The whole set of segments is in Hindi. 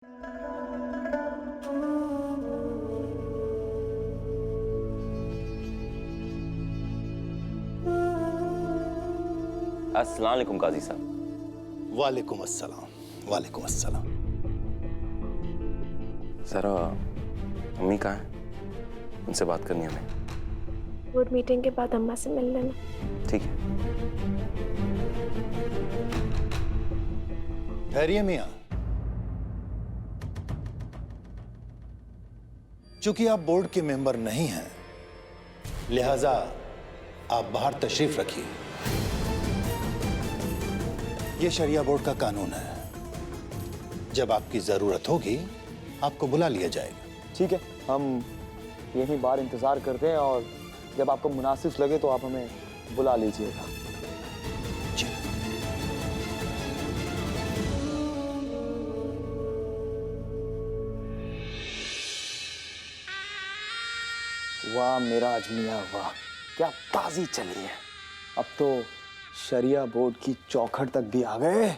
अस्सलाम वालेकुम काजी साहब। वालेकुम अस्सलाम। वालेकुम अस्सलाम। जरा अम्मी कहाँ है? उनसे बात करनी है हमें। बोर्ड मीटिंग के बाद अम्मा से मिल लेना। ठीक है। ठहरिए मियाँ, चूंकि आप बोर्ड के मेंबर नहीं हैं, लिहाजा आप बाहर तशरीफ रखिए। ये शरिया बोर्ड का कानून है, जब आपकी जरूरत होगी आपको बुला लिया जाएगा। ठीक है, हम यहीं बाहर इंतजार करते हैं और जब आपको मुनासिब लगे तो आप हमें बुला लीजिएगा। जी। वाह मेरा अजमिया वाह, क्या ताज़ी चली है। अब तो शरिया बोर्ड की चौखट तक भी आ गए।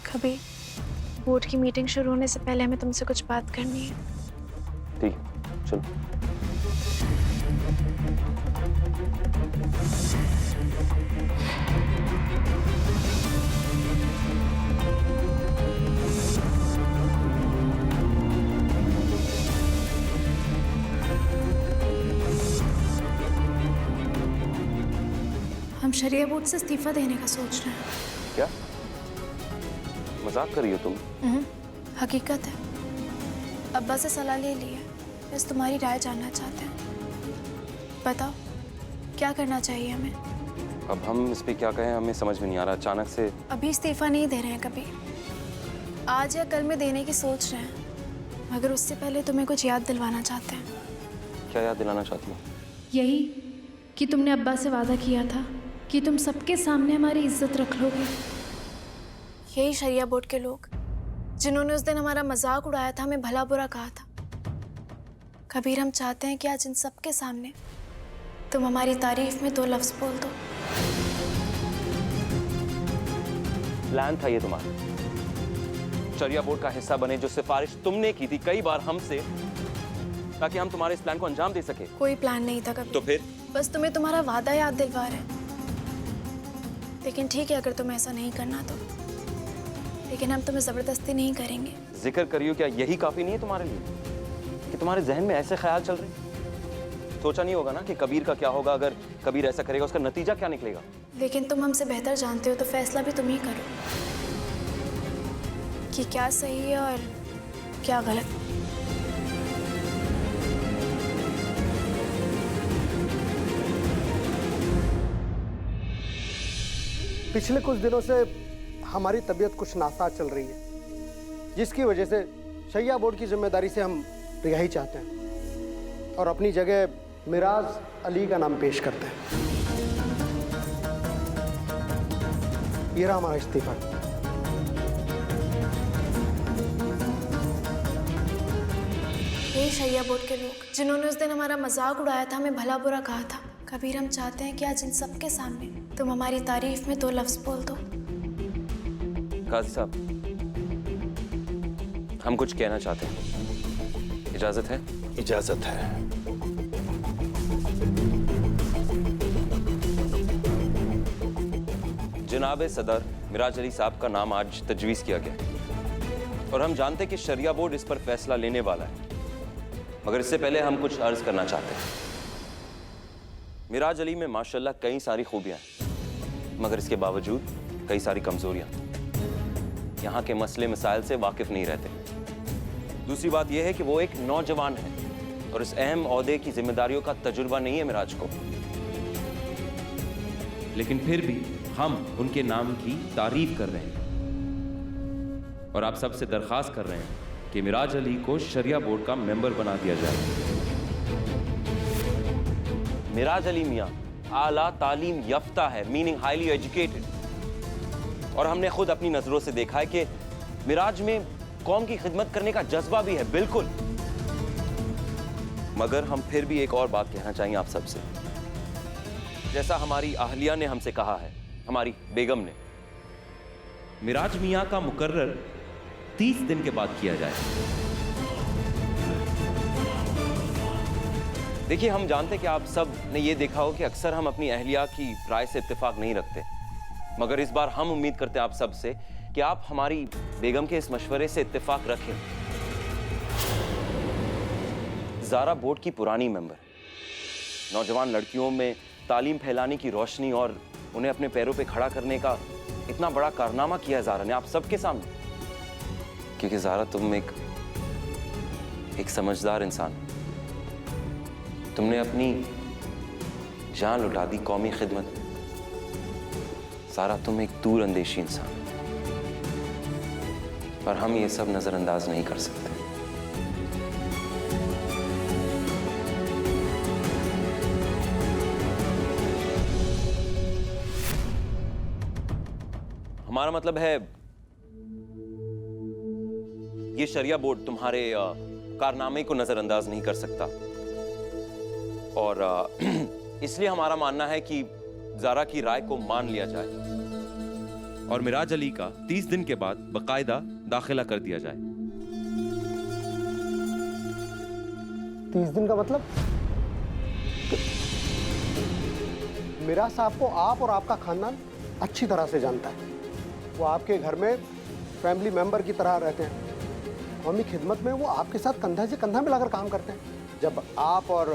कभी बोर्ड की मीटिंग शुरू होने से पहले हमें तुमसे कुछ बात करनी है। ठीक है, चलो। हम शरिया बोर्ड से इस्तीफा देने का सोच रहे हैं। क्या मजाक कर रही हो तुम? हकीकत है। अब्बा से सलाह ले ली है, बस तुम्हारी राय जानना चाहते हैं। बताओ क्या करना चाहिए हमें? अब हम इस पे क्या कहें, हमें समझ में नहीं आ रहा। अचानक से अभी इस्तीफा नहीं दे रहे हैं, कभी आज या कल में देने की सोच रहे हैं, मगर उससे पहले तुम्हें कुछ याद दिलवाना चाहते हैं। क्या याद दिलाना चाहती हो? यही कि तुमने अब्बा से वादा किया था कि तुम सबके सामने हमारी इज्जत रख लोगे। यही शरिया बोर्ड के लोग जिन्होंने उस दिन हमारा मजाक उड़ाया था, हमें भला बुरा कहा था। कबीर, हम चाहते हैं कि आज इन सबके सामने तुम हमारी तारीफ में 2 लफ्ज बोल दो। प्लान था ये तुम्हारा, शरिया बोर्ड का हिस्सा बने, जो सिफारिश तुमने की थी कई बार हमसे, ताकि हम तुम्हारे इस प्लान को अंजाम दे सके। कोई प्लान नहीं था कभी। तो फिर? बस तुम्हें तुम्हारा वादा याद दिलवा रहे। लेकिन ठीक है, अगर तुम्हें ऐसा नहीं करना तो, लेकिन हम तुम्हें जबरदस्ती नहीं करेंगे। जिक्र करियो, क्या यही काफी नहीं है तुम्हारे लिए कि तुम्हारे जहन में ऐसे ख्याल चल रहे? सोचा नहीं होगा ना कि कबीर का क्या होगा, अगर कबीर ऐसा करेगा उसका नतीजा क्या निकलेगा? लेकिन तुम हमसे बेहतर जानते हो, तो फैसला भी तुम ही करो कि क्या सही है और क्या गलत। पिछले कुछ दिनों से हमारी तबीयत कुछ नासाज चल रही है, जिसकी वजह से शरिया बोर्ड की जिम्मेदारी से हम रिहाई चाहते हैं और अपनी जगह मिराज अली का नाम पेश करते हैं। ये रहा हमारा इस्तीफा। यही शरिया बोर्ड के लोग जिन्होंने उस दिन हमारा मजाक उड़ाया था, हमें भला बुरा कहा था। कबीर, हम चाहते हैं कि आज इन सबके सामने तुम हमारी तारीफ में 2 लफ्ज बोल दो। काजी साहब, हम कुछ कहना चाहते हैं, इजाजत है? इजाजत है। जनाब सदर, मिराज अली साहब का नाम आज तजवीज़ किया गया और हम जानते हैं कि शरिया बोर्ड इस पर फैसला लेने वाला है, मगर इससे पहले हम कुछ अर्ज करना चाहते हैं। मिराज अली में माशाल्लाह कई सारी खूबियां हैं, मगर इसके बावजूद कई सारी कमजोरियां। यहाँ के मसले मसाइल से वाकिफ नहीं रहते। दूसरी बात यह है कि वो एक नौजवान है और इस अहम ओहदे की जिम्मेदारियों का तजुर्बा नहीं है मिराज को। लेकिन फिर भी हम उनके नाम की तारीफ कर रहे हैं और आप सबसे दरख्वास्त कर रहे हैं कि मिराज अली को शरिया बोर्ड का मेंबर बना दिया जाए। मिराज अली मियाँ आला तालीम याफ्ता है, मीनिंग हाईली एजुकेटेड, और हमने खुद अपनी नजरों से देखा है कि मिराज में कौम की खिदमत करने का जज्बा भी है, बिल्कुल। मगर हम फिर भी एक और बात कहना चाहेंगे आप सबसे। जैसा हमारी अहलिया ने हमसे कहा है, हमारी बेगम ने, मिराज मियाँ का मुकर्रर 30 दिन के बाद किया जाए। देखिए, हम जानते हैं कि आप सब ने ये देखा हो कि अक्सर हम अपनी अहलिया की राय से इत्तेफाक नहीं रखते, मगर इस बार हम उम्मीद करते हैं आप सब से कि आप हमारी बेगम के इस मशवरे से इत्तेफाक रखें। ज़ारा बोर्ड की पुरानी मेंबर, नौजवान लड़कियों में तालीम फैलाने की रोशनी और उन्हें अपने पैरों पे खड़ा करने का इतना बड़ा कारनामा किया ज़ारा ने आप सबके सामने। क्योंकि ज़ारा, तुम एक समझदार इंसान, तुमने अपनी जान लुटा दी कौमी खिदमत में। ज़ारा, तुम एक दूर अंदेशी इंसान, पर हम ये सब नजरअंदाज नहीं कर सकते। हमारा मतलब है, ये शरिया बोर्ड तुम्हारे कारनामे को नजरअंदाज नहीं कर सकता, और इसलिए हमारा मानना है कि ज़ारा की राय को मान लिया जाए और मिराज अली का 30 दिन के बाद बाकायदा दाखिला कर दिया जाए। 30 दिन का मतलब? मिराज साहब को आप और आपका खानदान अच्छी तरह से जानता है। वो आपके घर में फैमिली मेंबर की तरह रहते हैं। कौमी खिदमत में वो आपके साथ कंधा से कंधा मिलाकर काम करते हैं। जब आप और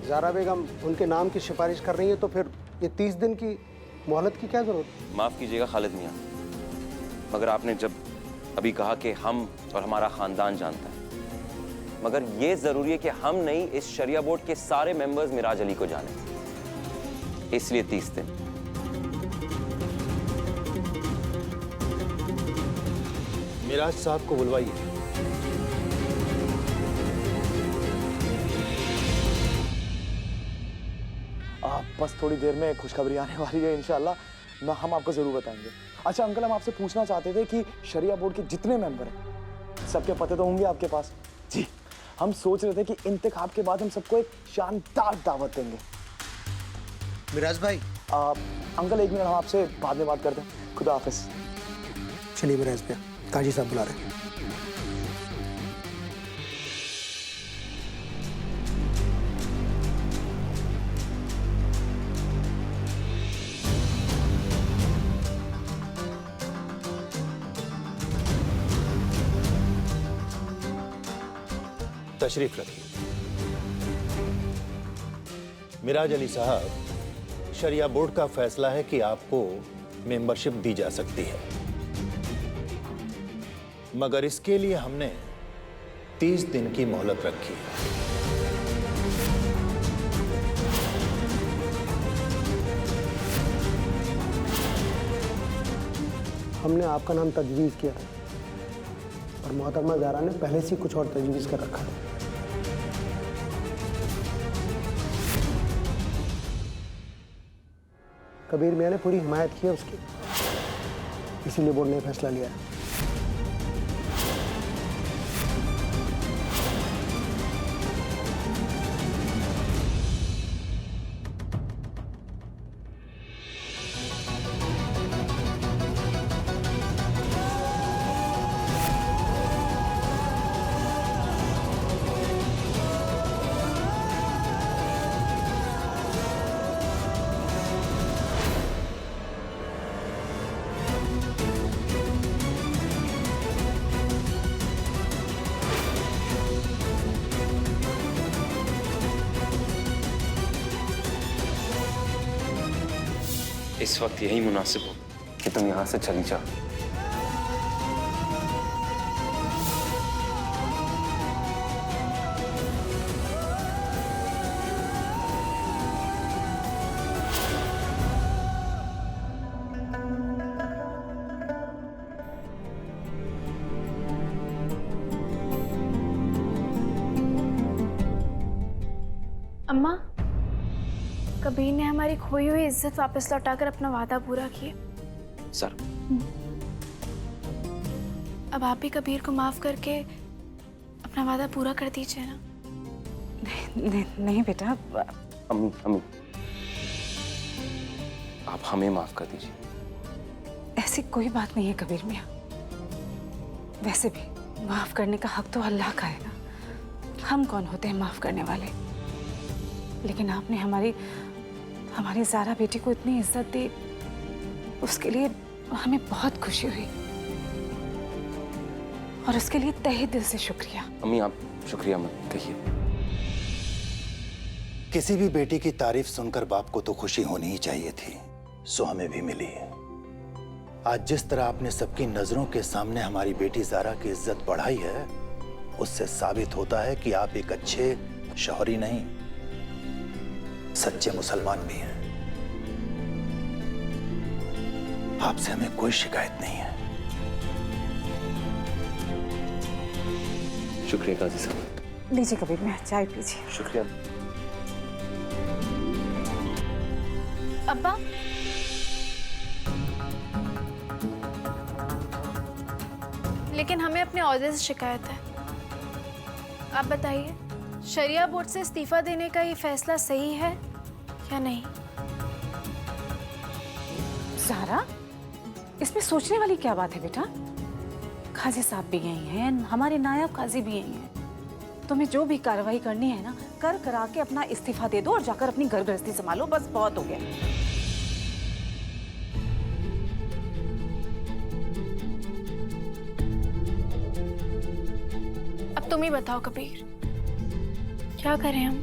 ज़ारा बेगम उनके नाम की सिफारिश कर रही है तो फिर ये 30 दिन की मोहलत की क्या जरूरत? माफ कीजिएगा खालिद मियां, मगर आपने जब अभी कहा कि हम और हमारा खानदान जानता है, मगर ये जरूरी है कि हम नहीं, इस शरिया बोर्ड के सारे मेंबर्स मिराज अली को जाने। इसलिए 30 दिन। मिराज साहब को बुलवाइए। बस थोड़ी देर में खुशखबरी आने वाली है इंशाल्लाह, हम आपको जरूर बताएंगे। अच्छा अंकल, हम आपसे पूछना चाहते थे कि शरिया बोर्ड के जितने मेंबर हैं सबके पते तो होंगे आपके पास? जी, हम सोच रहे थे कि इंतखाब के बाद हम सबको एक शानदार दावत देंगे। मिराज भाई, अंकल एक मिनट, हम आपसे बाद में बात करते हैं। खुदा हाफिज। चलिए मिराज भैया, काजी साहब बुला रहे हैं। तशरीफ रखिए। मिराज अली साहब, शरिया बोर्ड का फैसला है कि आपको मेंबरशिप दी जा सकती है, मगर इसके लिए हमने 30 दिन की मोहलत रखी है। हमने आपका नाम तजवीज़ किया था और मोहतरमा ज़ारा ने पहले से कुछ और तजवीज़ कर रखा था। कबीर मियाँ ने पूरी हिमायत की है उसकी, इसीलिए बोर्ड ने फैसला लिया है। इस वक्त यही मुनासिब हो कि तुम यहां से चली जाओ। अम्मा, कबीर ने हमारी खोई हुई इज्जत वापस लौटाकर अपना वादा पूरा किया। सर, अब आप भी कबीर को माफ करके अपना वादा पूरा कर दीजिए ना। नहीं बेटा। अम्मी अम्मी, आप हमें माफ कर दीजिए। ऐसी कोई बात नहीं है कबीर मियाँ। वैसे भी माफ करने का हक तो अल्लाह का है ना, हम कौन होते हैं माफ करने वाले। लेकिन आपने हमारी ज़ारा बेटी को इतनी इज्जत दी, उसके लिए हमें बहुत खुशी हुई और उसके लिए तहे दिल से शुक्रिया। अम्मी आप शुक्रिया मत कहिए। किसी भी बेटी की तारीफ सुनकर बाप को तो खुशी होनी ही चाहिए थी, सो हमें भी मिली। आज जिस तरह आपने सबकी नजरों के सामने हमारी बेटी ज़ारा की इज्जत बढ़ाई है, उससे साबित होता है कि आप एक अच्छे शौहरी नहीं, सच्चे मुसलमान भी हैं। आपसे हमें कोई शिकायत नहीं है। शुक्रिया काजी साहब। लीजिए कबीर में चाय पीजिए। शुक्रिया। अब्बा, लेकिन हमें अपने ओहदे से शिकायत है। आप बताइए, शरिया बोर्ड से इस्तीफा देने का ये फैसला सही है या नहीं? ज़ारा, इसमें सोचने वाली क्या बात है बेटा? काजी साहब भी यही हैं, हमारे नायब काजी भी यही हैं। तुम्हें जो भी कार्रवाई करनी है ना, कर करा के अपना इस्तीफा दे दो और जाकर अपनी घर गृहस्थी संभालो, बस बहुत हो गया। अब तुम ही बताओ कबीर, क्या करें हम?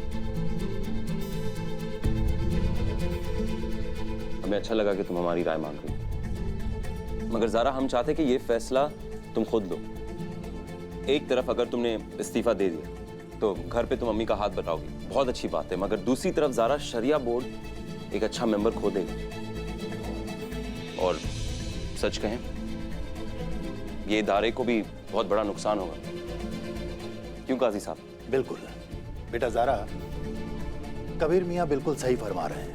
हमें अच्छा लगा कि तुम हमारी राय मांग रही, मगर ज़ारा हम चाहते कि ये फैसला तुम खुद लो। एक तरफ अगर तुमने इस्तीफा दे दिया तो घर पे तुम अम्मी का हाथ बटाओगी, बहुत अच्छी बात है, मगर दूसरी तरफ ज़ारा शरिया बोर्ड एक अच्छा मेंबर खो देगा। और सच कहें, ये इदारे को भी बहुत बड़ा नुकसान होगा। क्यों काजी साहब? बिल्कुल बेटा ज़ारा, कबीर मियाँ बिल्कुल सही फरमा रहे हैं।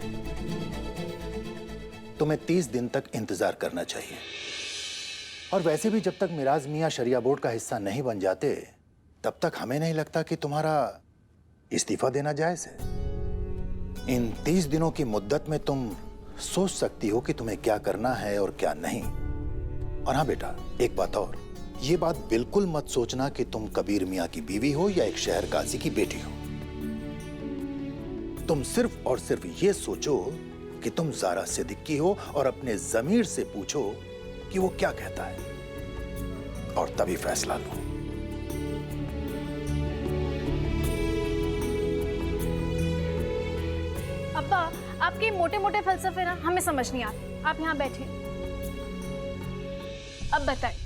तुम्हें 30 दिन तक इंतजार करना चाहिए। और वैसे भी जब तक मिराज मियाँ शरिया बोर्ड का हिस्सा नहीं बन जाते, तब तक हमें नहीं लगता कि तुम्हारा इस्तीफा देना जायज है। इन 30 दिनों की मुद्दत में तुम सोच सकती हो कि तुम्हें क्या करना है और क्या नहीं। और हाँ बेटा, एक बात और, ये बात बिल्कुल मत सोचना कि तुम कबीर मियाँ की बीवी हो या एक शहर काजी की बेटी हो। तुम सिर्फ और सिर्फ ये सोचो कि तुम ज़ारा सिद्दीकी हो और अपने ज़मीर से पूछो कि वो क्या कहता है, और तभी फैसला लो। अब्बा, आपके मोटे मोटे फलसफे ना हमें समझ नहीं आते। आप यहाँ बैठे, अब बताइए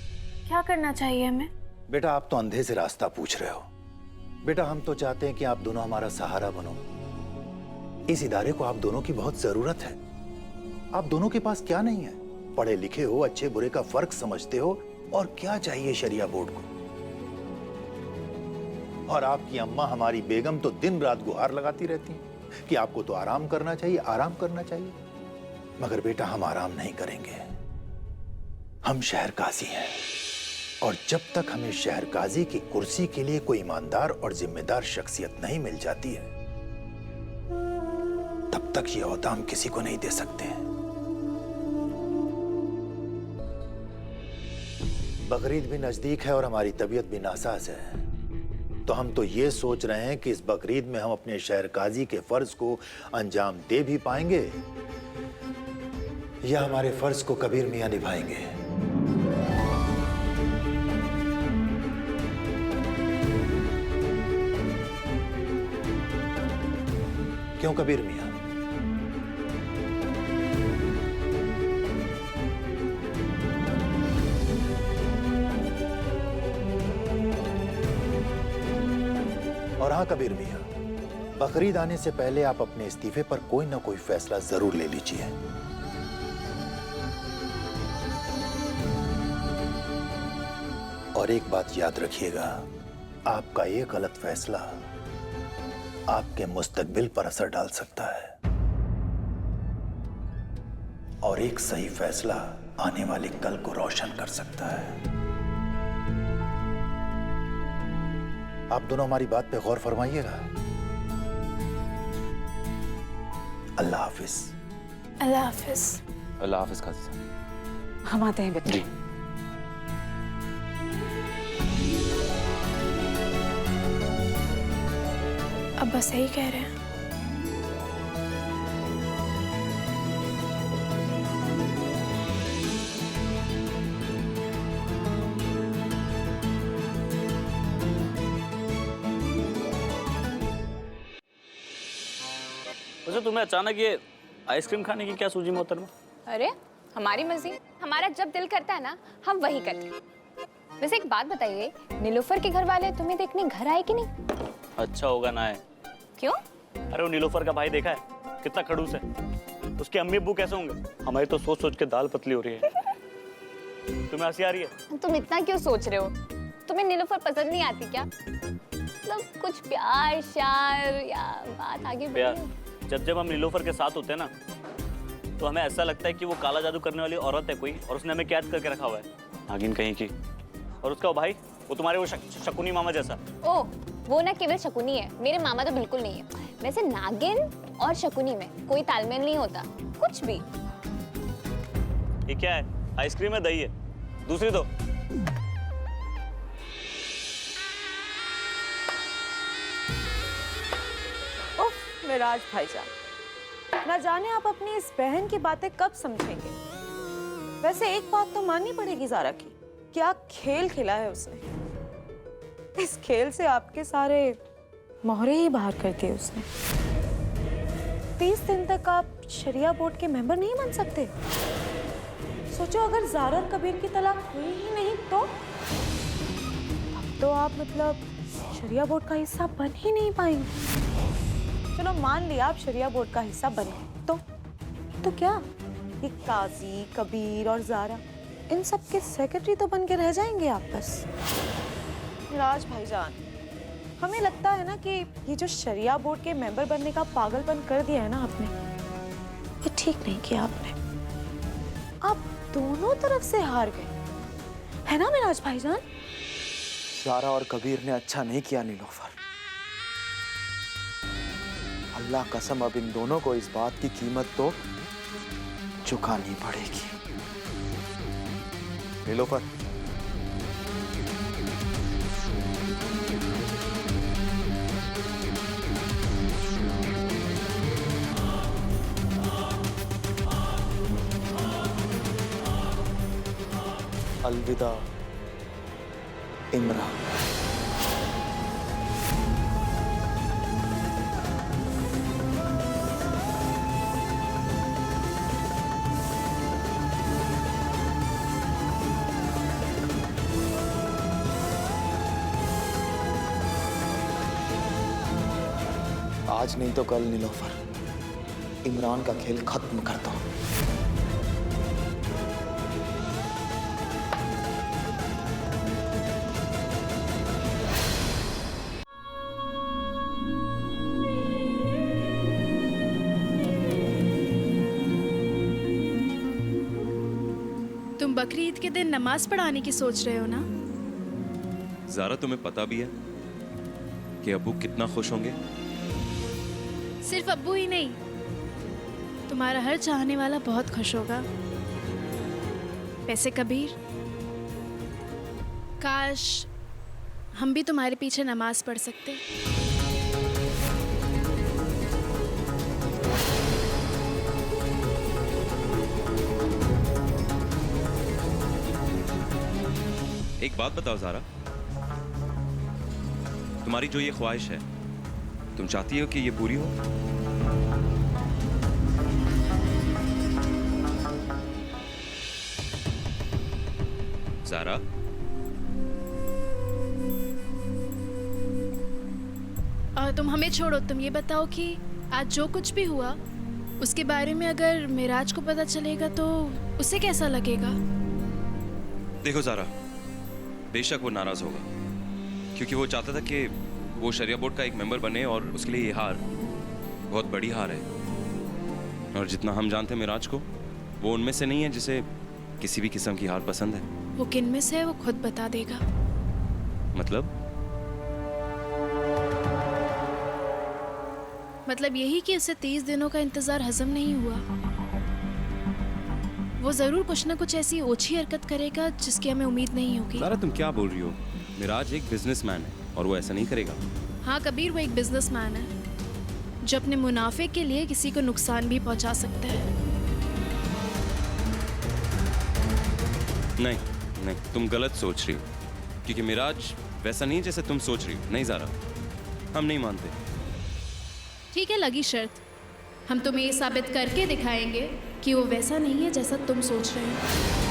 क्या करना चाहिए हमें? बेटा, आप तो अंधे से रास्ता पूछ रहे हो। बेटा, हम तो चाहते हैं कि आप दोनों हमारा सहारा बनो। इस इदारे को आप दोनों की बहुत जरूरत है। आप दोनों के पास क्या नहीं है? पढ़े लिखे हो, अच्छे बुरे का फर्क समझते हो, और क्या चाहिए शरिया बोर्ड को? और आपकी अम्मा हमारी बेगम तो दिन रात गुहार लगाती रहती हैं कि आपको तो आराम करना चाहिए, आराम करना चाहिए। मगर बेटा, हम आराम नहीं करेंगे। हम शहर काजी हैं, और जब तक हमें शहर काजी की कुर्सी के लिए कोई ईमानदार और जिम्मेदार शख्सियत नहीं मिल जाती है, तब तक ये ओहदा हम किसी को नहीं दे सकते हैं। बकरीद भी नजदीक है और हमारी तबीयत भी नासाज है, तो हम तो ये सोच रहे हैं कि इस बकरीद में हम अपने शहर काजी के फर्ज को अंजाम दे भी पाएंगे या हमारे फर्ज को कबीर मियां निभाएंगे। क्यों कबीर मियां? और हाँ कबीर मियां, बकरीद आने से पहले आप अपने इस्तीफे पर कोई ना कोई फैसला जरूर ले लीजिए। और एक बात याद रखिएगा, आपका ये गलत फैसला आपके मुस्तकबिल पर असर डाल सकता है, और एक सही फैसला आने वाले कल को रोशन कर सकता है। आप दोनों हमारी बात पे गौर फरमाइएगा। अल्लाह हाफिज। अल्लाह हाफिज। अल्लाह हाफिज काजी साहब। हम आते हैं बेटा। जी। अब्बा सही कह रहे हैं। वैसे तुम्हें अचानक ये आइसक्रीम खाने की क्या सूझी मोहतरमा? अरे हमारी मर्जी, हमारा जब दिल करता है ना हम वही करते हैं। वैसे एक बात बताइए, नीलोफर के घर वाले तुम्हें देखने घर आए कि नहीं? अच्छा होगा ना है। क्यों? अरे वो नीलोफर का भाई देखा है कितना खड़ूस है। उसके अम्मी अब्बू कैसे होंगे? हमारी तो सोच सोच के दाल पतली हो रही है। तुम्हें हंसी आ रही है? तुम इतना क्यों सोच रहे हो? तुम्हें नीलोफर पसंद नहीं आती क्या? मतलब कुछ प्यार श्यार या बात आगे प्यार बढ़ी? जब हम नीलोफर के साथ होते हैं ना तो हमें ऐसा लगता है कि वो काला जादू करने वाली औरत है कोई, और उसने हमें कैद करके रखा हुआ है, नागिन कहीं की। और उसका वो भाई, वो तुम्हारे वो शकुनी मामा जैसा। ओह, वो ना केवल शकुनी है, मेरे मामा तो बिल्कुल नहीं है। वैसे नागिन और शकुनी में कोई तालमेल नहीं होता, कुछ भी। ये क्या है? आइसक्रीम है, दही है, दूसरी दो। उफ मिराज भाईजान, ना जाने आप अपनी इस बहन की बातें कब समझेंगे। वैसे एक बात तो माननी पड़ेगी ज़ारा की, क्या खेल खेला है उसने। इस खेल से आपके सारे मोहरे ही बाहर कर दिए उसने। 30 दिन तक आप शरिया बोर्ड के मेंबर नहीं बन सकते। सोचो अगर ज़ारा और कबीर की तलाक हुई ही नहीं तो अब तो आप मतलब शरिया बोर्ड का हिस्सा बन ही नहीं पाएंगे। चलो मान लिया आप शरिया बोर्ड का हिस्सा बने तो क्या ये काजी, कबीर और ज़ारा इन सब के सेक्रेटरी तो बन के रह जाएंगे आप बस। राज भाईजान, हमें लगता है ना कि ये जो शरिया बोर्ड के मेंबर बनने का पागलपन कर दिया है ना आपने, ये ठीक नहीं किया आपने। आप दोनों तरफ से हार गए है ना मिराज भाईजान? ज़ारा और कबीर ने अच्छा नहीं किया नीलोफर। अल्लाह कसम, अब इन दोनों को इस बात की कीमत तो चुकानी पड़ेगी। नीलोफर, अलविदा इमरान। आज नहीं तो कल नीलोफर, इमरान का खेल खत्म करता हूं। तुम बकरी ईद के दिन नमाज पढ़ाने की सोच रहे हो ना? ज़ारा, तुम्हें पता भी है कि अब्बू कितना खुश होंगे? सिर्फ अब्बू ही नहीं, तुम्हारा हर चाहने वाला बहुत खुश होगा। वैसे कबीर, काश हम भी तुम्हारे पीछे नमाज पढ़ सकते। एक बात बताओ ज़ारा, तुम्हारी जो ये ख्वाहिश है, तुम चाहती हो कि ये पूरी हो? ज़ारा, और तुम हमें छोड़ो, तुम ये बताओ कि आज जो कुछ भी हुआ उसके बारे में अगर मिराज को पता चलेगा तो उसे कैसा लगेगा? देखो ज़ारा, बेशक वो नाराज होगा, क्योंकि वो चाहता था कि वो शरिया बोर्ड का एक मेंबर बने, और उसके लिए ये हार बहुत बड़ी हार है। और जितना हम जानते हैं मिराज को, वो उनमें से नहीं है जिसे किसी भी किस्म की हार पसंद है। वो किन में से है वो खुद बता देगा। मतलब यही कि उसे 30 दिनों का इंतजार हजम नहीं हुआ। वो जरूर कुछ ना कुछ ऐसी ओछी हरकत करेगा जिसकी हमें उम्मीद नहीं होगी। ज़ारा, तुम क्या बोल रही हो? मिराज एक बिजनेसमैन है और वो ऐसा नहीं करेगा। हाँ कबीर, वो एक बिजनेसमैन है, जो अपने मुनाफे के लिए किसी को नुकसान भी पहुंचा सकता है। नहीं नहीं, तुम गलत सोच रही हो, क्योंकि मिराज वैसा नहीं जैसे तुम सोच रही हो। नहीं ज़ारा, हम नहीं मानते। ठीक है, लगी शर्त। हम तुम्हें ये साबित करके दिखाएंगे कि वो वैसा नहीं है जैसा तुम सोच रहे हो।